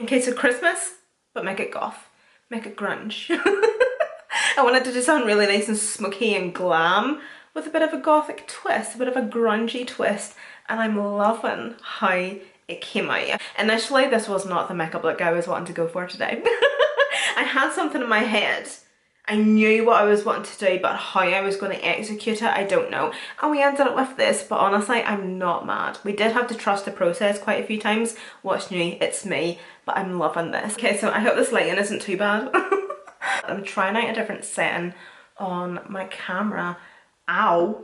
Okay, so Christmas, but make it goth. Make it grunge. I wanted to just sound really nice and smoky and glam with a bit of a gothic twist, a bit of a grungy twist, and I'm loving how it came out. Initially, this was not the makeup look I was wanting to go for today. I had something in my head. I knew what I was wanting to do, but how I was going to execute it, I don't know. And we ended up with this, but honestly, I'm not mad. We did have to trust the process quite a few times. What's new? It's me, but I'm loving this. Okay, so I hope this lighting isn't too bad. I'm trying out a different setting on my camera. Ow.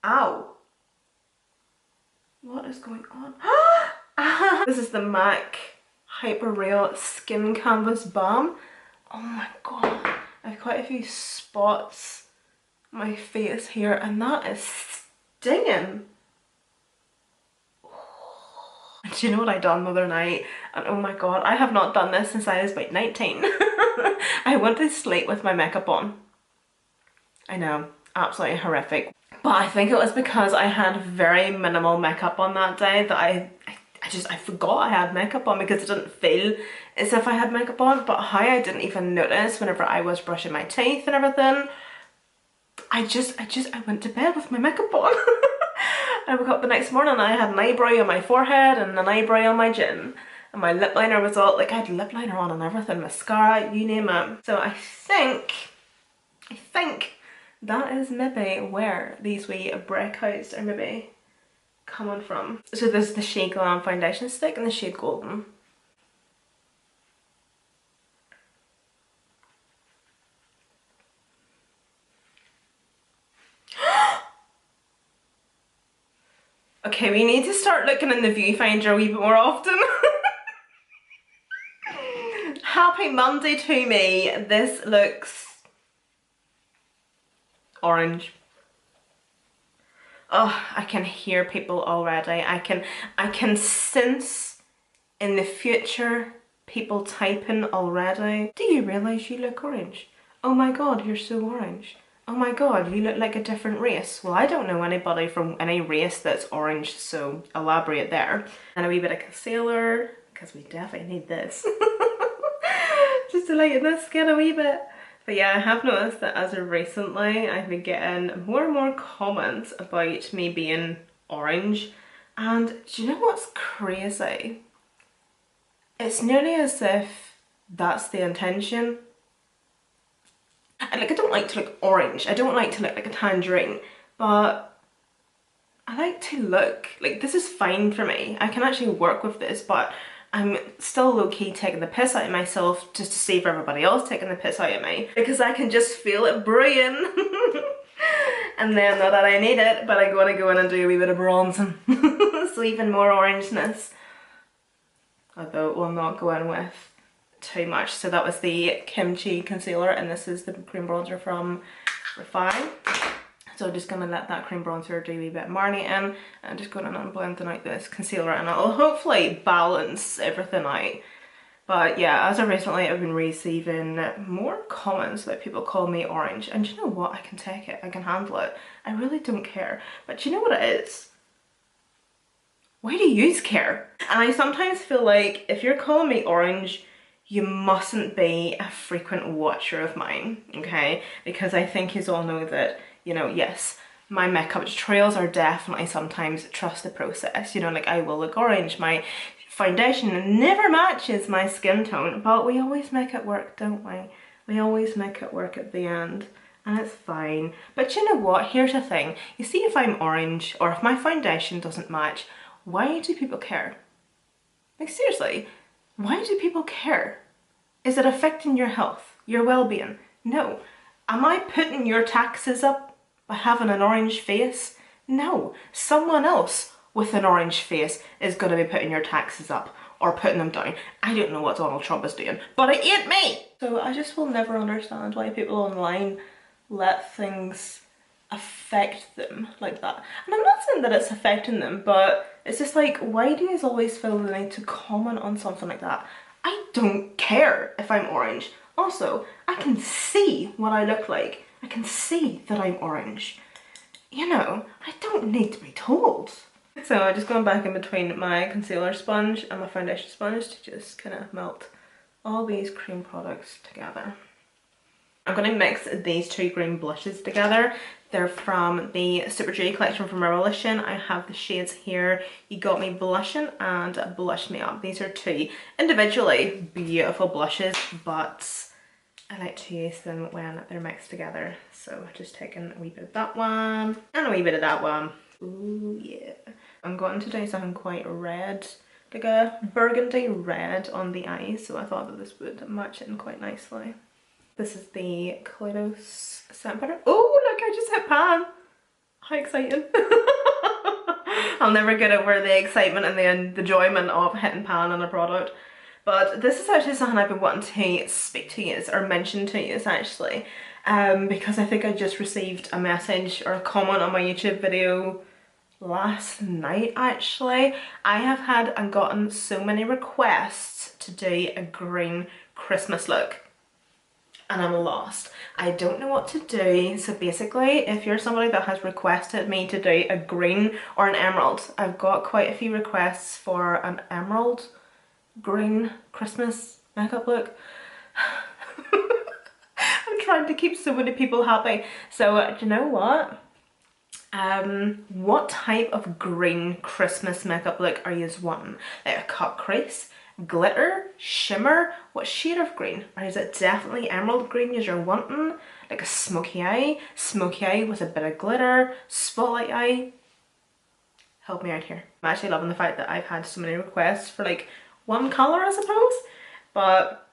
Ow. What is going on? This is the MAC Hyper Real Skin Canvas Balm. Oh my god, I have quite a few spots on my face here, and that is stinging. And do you know what I done the other night? And oh my god, I have not done this since I was about 19. I went to sleep with my makeup on. I know, absolutely horrific. But I think it was because I had very minimal makeup on that day that I forgot I had makeup on, because it didn't feel as if I had makeup on. But how I didn't even notice whenever I was brushing my teeth and everything, I went to bed with my makeup on. I woke up the next morning and I had an eyebrow on my forehead and an eyebrow on my chin. And my lip liner was all, like, I had lip liner on and everything, mascara, you name it. So I think that is maybe where these wee breakouts are maybe coming from. So there's the shade Glam foundation stick in the shade Golden. Okay, we need to start looking in the viewfinder a wee bit more often. Happy Monday to me. This looks orange. Oh, I can hear people already. I can sense in the future people typing already. Do you realise you look orange? Oh my god, you're so orange. Oh my god, you look like a different race. Well, I don't know anybody from any race that's orange, so elaborate there. And a wee bit of concealer, because we definitely need this. Just to lighten the skin a wee bit. But yeah, I have noticed that as of recently, I've been getting more and more comments about me being orange. And do you know what's crazy? It's nearly as if that's the intention. And like, I don't like to look orange. I don't like to look like a tangerine. But I like to look, like, this is fine for me. I can actually work with this, but I'm still low-key taking the piss out of myself just to save everybody else taking the piss out of me, because I can just feel it brewing. And then, not that I need it, but I gotta go in and do a wee bit of bronzing. So even more orangeness. Although it will not go in with too much. So that was the Kimchi concealer, and this is the cream bronzer from Refine. So I'm just going to let that cream bronzer do a wee bit of marinating, and I'm just going in and blending out this concealer, and it'll hopefully balance everything out. But yeah, as of recently, I've been receiving more comments that people call me orange, and you know what? I can take it. I can handle it. I really don't care. But you know what it is? Why do you care? And I sometimes feel like if you're calling me orange, you mustn't be a frequent watcher of mine, okay? Because I think you all know that, you know, yes, my makeup tutorials are definitely sometimes trust the process. You know, like, I will look orange. My foundation never matches my skin tone, but we always make it work, don't we? We always make it work at the end, and it's fine. But you know what? Here's the thing. You see, if I'm orange or if my foundation doesn't match, why do people care? Like, seriously, why do people care? Is it affecting your health, your well-being? No. Am I putting your taxes up by having an orange face? No. Someone else with an orange face is going to be putting your taxes up or putting them down. I don't know what Donald Trump is doing, but it ain't me! So I just will never understand why people online let things affect them like that. And I'm not saying that it's affecting them, but it's just like, why do you always feel the need to comment on something like that? I don't care if I'm orange. Also, I can see what I look like. I can see that I'm orange. You know, I don't need to be told. So I'm just going back in between my concealer sponge and my foundation sponge to just kind of melt all these cream products together. I'm going to mix these two green blushes together. They're from the Super Dewy collection from Revolution. I have the shades here, You Got Me Blushing and Blush Me Up. These are two individually beautiful blushes, but I like to use them when they're mixed together. So just taking a wee bit of that one and a wee bit of that one. Ooh yeah. I'm going to do something quite red, like a burgundy red on the eyes, so I thought that this would match in quite nicely. This is the Kaleidos Scent Powder. Oh, look, I just hit pan. How exciting. I'll never get over the excitement and the enjoyment of hitting pan on a product. But this is actually something I've been wanting to speak to you or mention to you actually. Because I think I just received a message or a comment on my YouTube video last night actually. I have had and gotten so many requests to do a green Christmas look. And I'm lost. I don't know what to do. So basically, if you're somebody that has requested me to do a green or an emerald, I've got quite a few requests for an emerald green Christmas makeup look. I'm trying to keep so many people happy. So do you know what type of green Christmas makeup look are you wanting? Like a cut crease, glitter, shimmer? What shade of green? Or is it definitely emerald green you're wanting? Like a smoky eye with a bit of glitter, spotlight eye? Help me out here. I'm actually loving the fact that I've had so many requests for like one colour, I suppose, but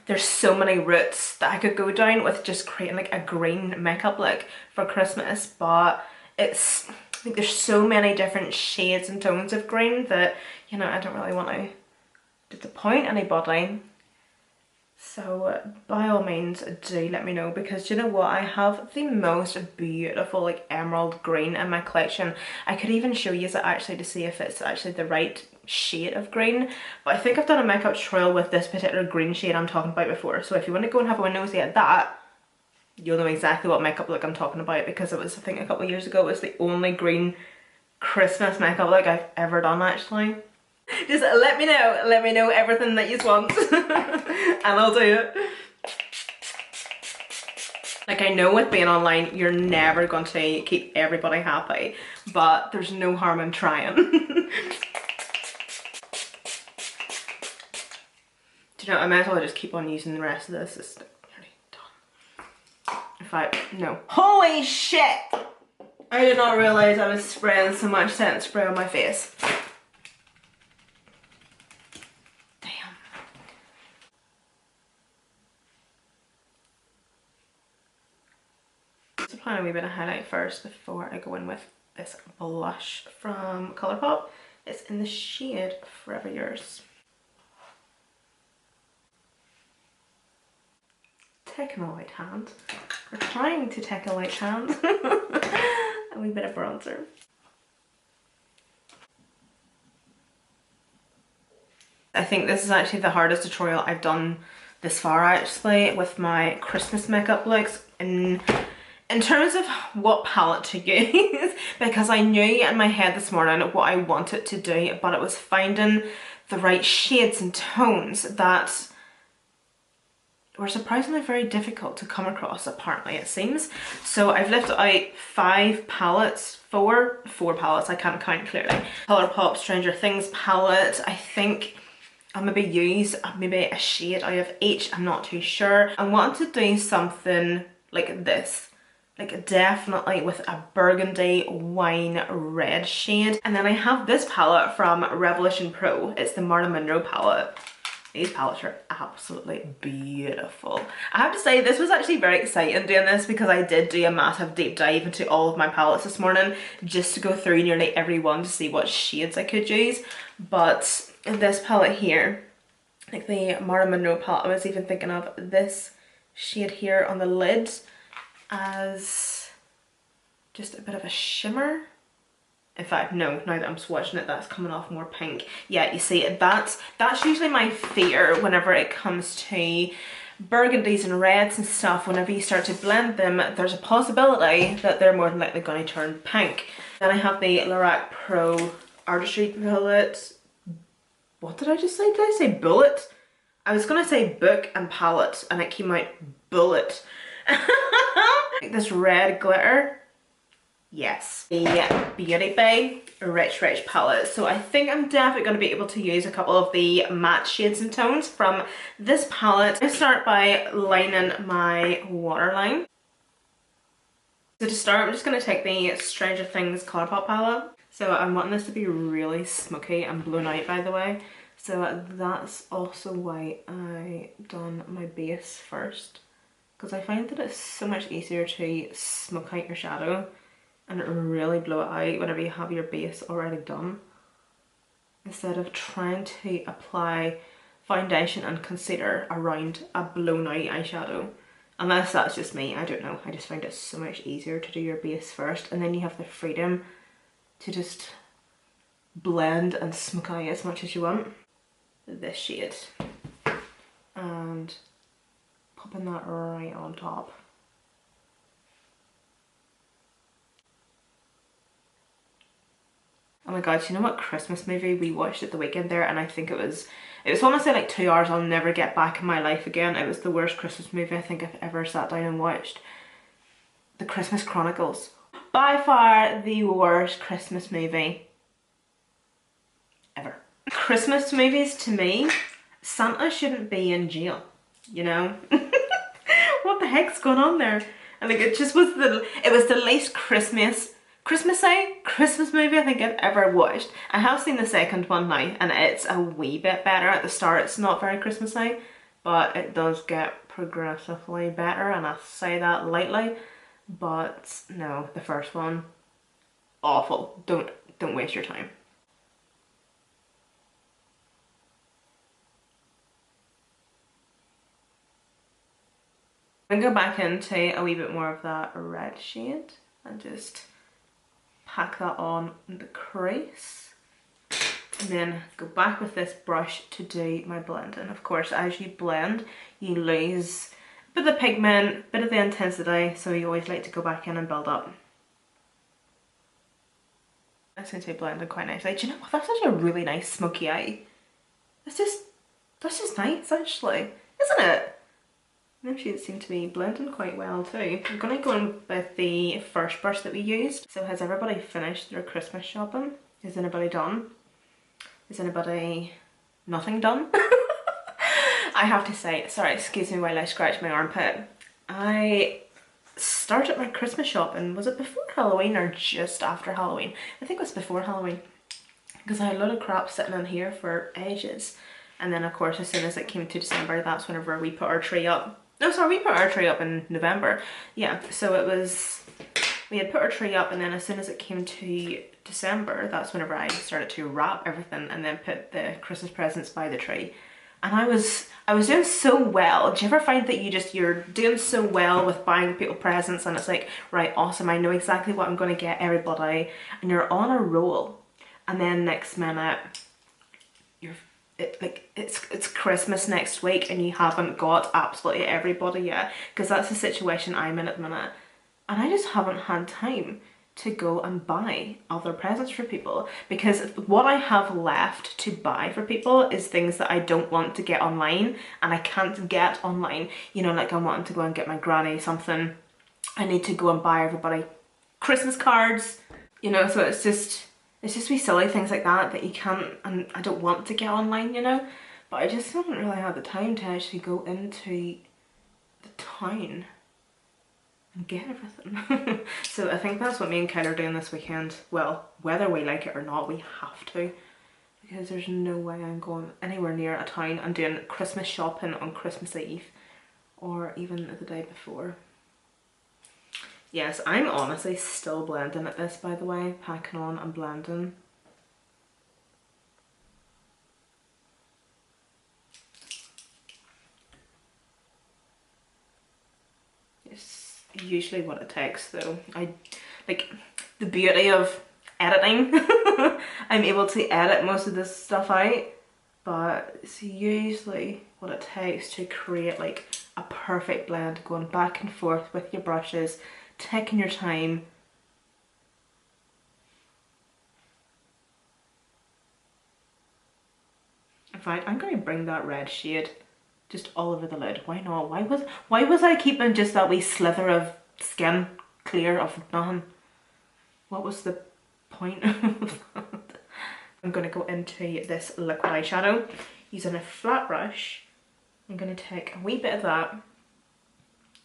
there's so many routes that I could go down with just creating like a green makeup look for Christmas, but it's like there's so many different shades and tones of green that, you know, I don't really want to disappoint anybody. So by all means do let me know, because do you know what, I have the most beautiful like emerald green in my collection. I could even show you it actually to see if it's actually the right shade of green, but I think I've done a makeup tutorial with this particular green shade I'm talking about before, so if you want to go and have a nosy at that, you'll know exactly what makeup look I'm talking about, because it was, I think a couple of years ago, it was the only green Christmas makeup look I've ever done actually. Just let me know everything that you want and I'll do it. Like, I know with being online you're never going to keep everybody happy, but there's no harm in trying. Do you know, I might as well just keep on using the rest of this. It's nearly done. In fact, no. Holy shit! I did not realise I was spraying so much scent spray on my face. Apply a wee bit of highlight first before I go in with this blush from Colourpop. It's in the shade Forever Yours. Taking a light hand. We're trying to take a light hand. A wee bit of bronzer. I think this is actually the hardest tutorial I've done this far actually with my Christmas makeup looks. In terms of what palette to use, because I knew in my head this morning what I wanted to do, but it was finding the right shades and tones that were surprisingly very difficult to come across, apparently it seems. So I've lifted out four palettes, I can't count clearly. Colourpop Stranger Things palette. I think I'll maybe use maybe a shade out of each, I'm not too sure. I want to do something like this. Like definitely with a burgundy wine red shade. And then I have this palette from Revolution Pro. It's the Marilyn Monroe palette. These palettes are absolutely beautiful. I have to say this was actually very exciting doing this, because I did do a massive deep dive into all of my palettes this morning just to go through nearly every one to see what shades I could use. But this palette here, like the Marilyn Monroe palette, I was even thinking of this shade here on the lid as just a bit of a shimmer. In fact, no, now that I'm swatching it, that's coming off more pink. Yeah, you see, that's usually my fear whenever it comes to burgundies and reds and stuff. Whenever you start to blend them, there's a possibility that they're more than likely going to turn pink. Then I have the Lorac Pro Artistry palette. What did I just say? Did I say bullet? I was gonna say book and palette and it came out bullet. This red glitter. Yes. The Beauty Bay Rich Rich palette. So I think I'm definitely going to be able to use a couple of the matte shades and tones from this palette. I start by lining my waterline. So to start, I'm just going to take the Stranger Things Colourpop palette. So I'm wanting this to be really smoky and blown out, by the way. So that's also why I done my base first. Because I find that it's so much easier to smoke out your shadow and really blow it out whenever you have your base already done, instead of trying to apply foundation and concealer around a blown out eyeshadow. Unless that's just me, I don't know. I just find it so much easier to do your base first, and then you have the freedom to just blend and smoke out as much as you want. This shade, and popping that right on top. Oh my god, do you know what Christmas movie we watched at the weekend there? And I think it was honestly like 2 hours I'll never get back in my life again. It was the worst Christmas movie I think I've ever sat down and watched. The Christmas Chronicles. By far the worst Christmas movie ever. Christmas movies, to me, Santa shouldn't be in jail, you know? What the heck's going on there? I think it just was the least Christmas movie I think I've ever watched. I have seen the second one now and it's a wee bit better. At the start it's not very Christmassy, but it does get progressively better, and I say that lightly. But no, the first one, awful. Don't waste your time. I'm gonna go back into a wee bit more of that red shade and just pack that on the crease, and then go back with this brush to do my blending. Of course, as you blend, you lose a bit of the pigment, a bit of the intensity, so you always like to go back in and build up. That seems to be blending quite nicely. Do you know what? That's actually a really nice smoky eye. That's just nice, actually, isn't it? Them shades seem to be blending quite well too. I'm going to go in with the first brush that we used. So has everybody finished their Christmas shopping? Is anybody done? Is anybody nothing done? I have to say, sorry, excuse me while I scratch my armpit. I started my Christmas shopping, was it before Halloween or just after Halloween? I think it was before Halloween, because I had a lot of crap sitting in here for ages. And then of course as soon as it came to December, that's whenever we put our tree up. No, sorry, we put our tree up in November. Yeah, so it was, we had put our tree up, and then as soon as it came to December, that's whenever I started to wrap everything and then put the Christmas presents by the tree. And I was doing so well. Do you ever find that you're doing so well with buying people presents and it's like, right, awesome, I know exactly what I'm gonna get everybody, and you're on a roll, and then next minute it's Christmas next week and you haven't got absolutely everybody yet, because that's the situation I'm in at the minute, and I just haven't had time to go and buy other presents for people, because what I have left to buy for people is things that I don't want to get online and I can't get online. You know, like I'm wanting to go and get my granny something, I need to go and buy everybody Christmas cards, you know, so it's just wee silly things like that you can't, and I don't want to get online, you know, but I just haven't really had the time to actually go into the town and get everything. So I think that's what me and Kyle are doing this weekend. Well, whether we like it or not, we have to, because there's no way I'm going anywhere near a town and doing Christmas shopping on Christmas Eve or even the day before. Yes, I'm honestly still blending at this, by the way, packing on and blending. It's usually what it takes though. I like the beauty of editing. I'm able to edit most of this stuff out, but it's usually what it takes to create like a perfect blend, going back and forth with your brushes, taking your time. fact, I'm going to bring that red shade just all over the lid. Why not? Why was I keeping just that wee slither of skin clear of nothing? What was the point of that? I'm going to go into this liquid eyeshadow using a flat brush. I'm going to take a wee bit of that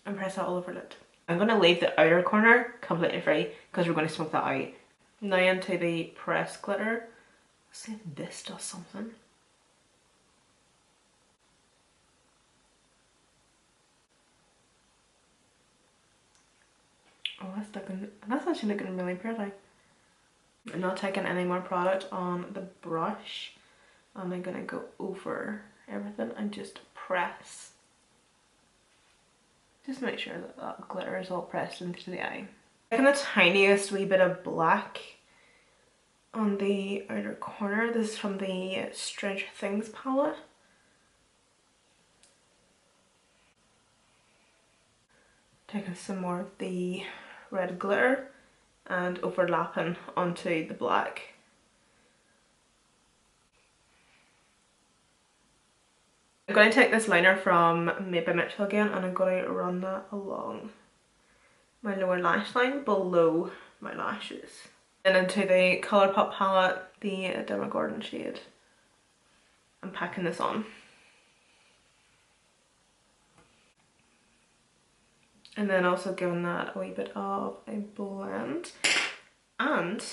and press that all over it. I'm going to leave the outer corner completely free because we're going to smoke that out. Now into the pressed glitter. Let's see if this does something. Oh, that's actually looking really pretty. I'm not taking any more product on the brush. And I'm gonna go over everything and just press. Just make sure that that glitter is all pressed into the eye. Taking the tiniest wee bit of black on the outer corner. This is from the Stranger Things palette. Taking some more of the red glitter and overlapping onto the black. I'm going to take this liner from Made by Mitchell again and I'm going to run that along my lower lash line below my lashes. And into the Colourpop palette, the Demogorgon shade. I'm packing this on. And then also giving that a wee bit of a blend. And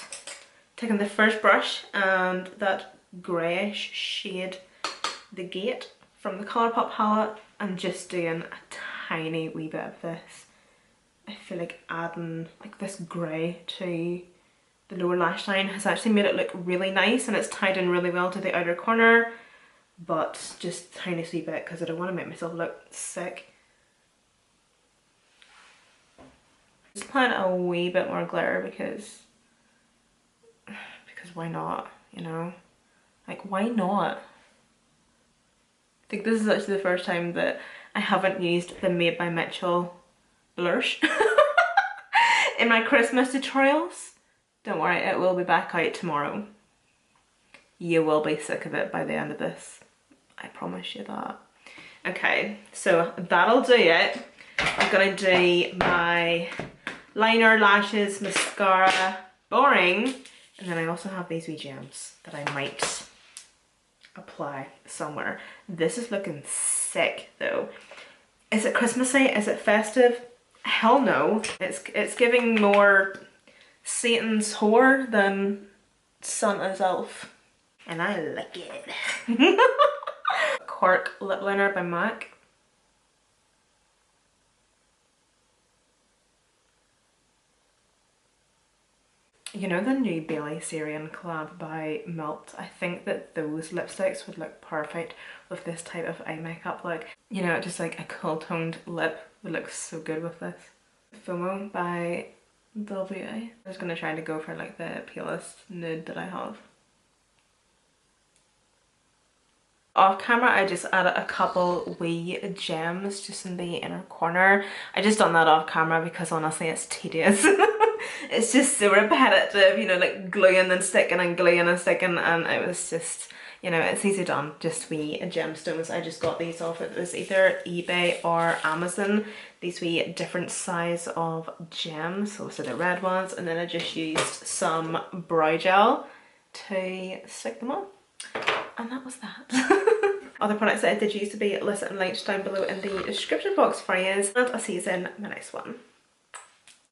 taking the first brush and that greyish shade, the Gate, from the Colourpop palette, and just doing a tiny wee bit of this. I feel like adding like this grey to the lower lash line has actually made it look really nice, and it's tied in really well to the outer corner, but just a tiny wee bit because I don't want to make myself look sick. Just applying a wee bit more glitter because why not, you know? Like, why not? I think this is actually the first time that I haven't used the Made by Mitchell blush in my Christmas tutorials. Don't worry, it will be back out tomorrow. You will be sick of it by the end of this. I promise you that. Okay, so that'll do it. I'm gonna do my liner, lashes, mascara, boring, and then I also have these wee gems that I might apply somewhere. This is looking sick though. Is it Christmassy? Is it festive? Hell no. It's giving more Satan's whore than Santa's elf. And I like it. Cork lip liner by MAC. You know the new Bailey Syrian collab by Melt? I think that those lipsticks would look perfect with this type of eye makeup look. You know, just like a cool toned lip would look so good with this. FOMO by WA. I'm just gonna try to go for like the palest nude that I have. Off camera I just added a couple wee gems just in the inner corner. I just done that off camera because honestly it's tedious. It's just so repetitive, you know, like gluing and sticking and gluing and sticking, and it was just, you know, it's easy done. Just wee gemstones. I just got these off, it was either eBay or Amazon, these wee different size of gems, so the red ones, and then I just used some brow gel to stick them on, and that was that. Other products that I did use to be listed and linked down below in the description box for you, and I'll see you in my next one.